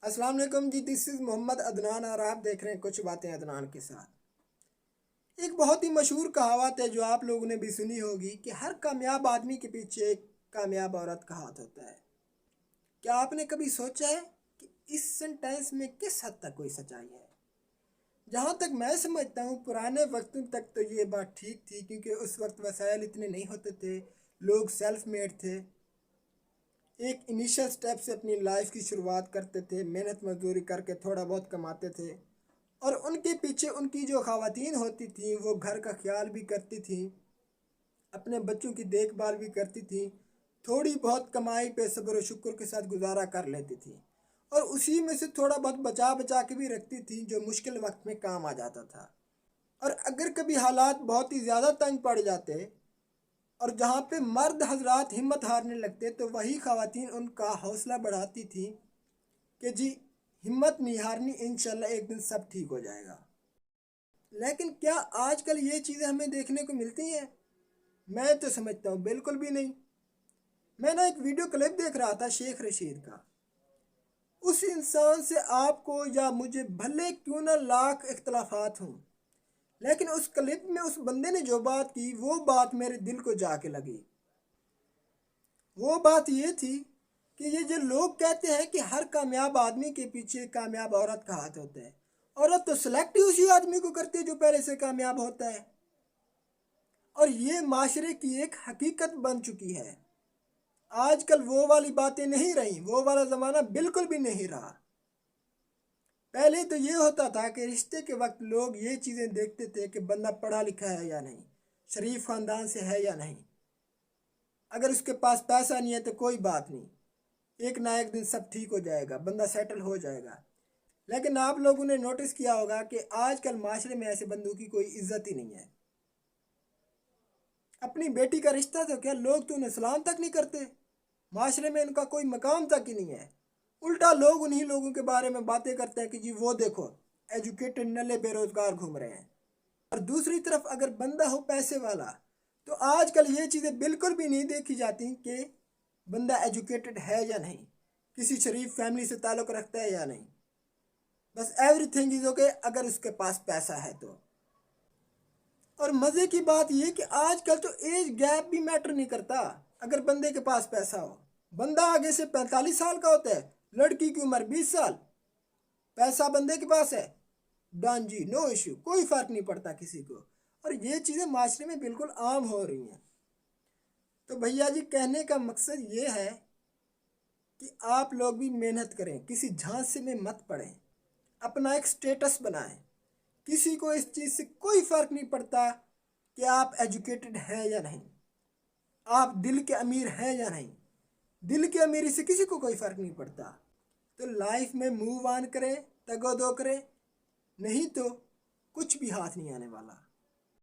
अस्सलाम वालेकुम जी, this is Mohammad Adnan और आप देख रहे हैं कुछ बातें अदनान के साथ। एक बहुत ही मशहूर कहावत है जो आप लोगों ने भी सुनी होगी कि हर कामयाब आदमी के पीछे एक कामयाब औरत का हाथ होता है। क्या आपने कभी सोचा है कि इस सेंटेंस में किस हद तक कोई सच्चाई है? जहाँ तक मैं समझता हूँ पुराने वक्तों तक तो ये बात ठीक थी, क्योंकि उस वक्त वसाइल इतने नहीं होते थे, लोग सेल्फ मेड थे। एक इनिशियल स्टेप से अपनी लाइफ की शुरुआत करते थे, मेहनत मजदूरी करके थोड़ा बहुत कमाते थे और उनके पीछे उनकी जो ख़वातीन होती थी वो घर का ख्याल भी करती थी, अपने बच्चों की देखभाल भी करती थी, थोड़ी बहुत कमाई पे सब्र और शुक्र के साथ गुजारा कर लेती थी और उसी में से थोड़ा बहुत बचा बचा के भी रखती थी जो मुश्किल वक्त में काम आ जाता था। और अगर कभी हालात बहुत ही ज़्यादा तंग पड़ जाते और जहाँ पे मर्द हजरात हिम्मत हारने लगते तो वही ख़वातीन उनका हौसला बढ़ाती थी कि जी हिम्मत नहीं हारनी, इंशाल्लाह एक दिन सब ठीक हो जाएगा। लेकिन क्या आजकल ये चीज़ें हमें देखने को मिलती हैं? मैं तो समझता हूँ बिल्कुल भी नहीं। मैं ना एक वीडियो क्लिप देख रहा था शेख रशीद का। उस इंसान से आपको या मुझे भले क्यों ना लाख इख्तलाफात हों, लेकिन उस क्लिप में उस बंदे ने जो बात की वो बात मेरे दिल को जाके लगी। वो बात ये थी कि ये जो लोग कहते हैं कि हर कामयाब आदमी के पीछे कामयाब औरत का हाथ होता है, औरत तो सिलेक्ट ही उसी आदमी को करती है जो पहले से कामयाब होता है। और ये माशरे की एक हकीकत बन चुकी है। आजकल वो वाली बातें नहीं रही, वो वाला ज़माना बिल्कुल भी नहीं रहा। पहले तो ये होता था कि रिश्ते के वक्त लोग ये चीज़ें देखते थे कि बंदा पढ़ा लिखा है या नहीं, शरीफ ख़ानदान से है या नहीं। अगर उसके पास पैसा नहीं है तो कोई बात नहीं, एक ना एक दिन सब ठीक हो जाएगा, बंदा सेटल हो जाएगा। लेकिन आप लोगों ने नोटिस किया होगा कि आजकल माशरे में ऐसे बंदों की कोई इज्जत ही नहीं है। अपनी बेटी का रिश्ता तो क्या, लोग तो उन्हें सलाम तक नहीं करते, माशरे में उनका कोई मकाम तक ही नहीं है। उल्टा लोग उन्हीं लोगों के बारे में बातें करते हैं कि जी वो देखो एजुकेटेड नल्ले बेरोजगार घूम रहे हैं। और दूसरी तरफ अगर बंदा हो पैसे वाला तो आजकल ये चीज़ें बिल्कुल भी नहीं देखी जाती कि बंदा एजुकेटेड है या नहीं, किसी शरीफ फैमिली से ताल्लुक़ रखता है या नहीं। बस एवरीथिंग इज़ ओके अगर उसके पास पैसा है तो। और मज़े की बात यह कि आजकल तो एज गैप भी मैटर नहीं करता। अगर बंदे के पास पैसा हो, बंदा आगे से 45 साल का होता है, लड़की की उम्र 20 साल, पैसा बंदे के पास है, डन जी, नो इशू, कोई फ़र्क नहीं पड़ता किसी को। और ये चीज़ें माशरे में बिल्कुल आम हो रही हैं। तो भैया जी कहने का मकसद ये है कि आप लोग भी मेहनत करें, किसी झांसे में मत पड़ें, अपना एक स्टेटस बनाएं। किसी को इस चीज़ से कोई फ़र्क नहीं पड़ता कि आप एजुकेटेड हैं या नहीं, आप दिल के अमीर हैं या नहीं। दिल की अमीरी से किसी को कोई फ़र्क नहीं पड़ता। तो लाइफ में मूव ऑन करें, तगो दो करें, नहीं तो कुछ भी हाथ नहीं आने वाला।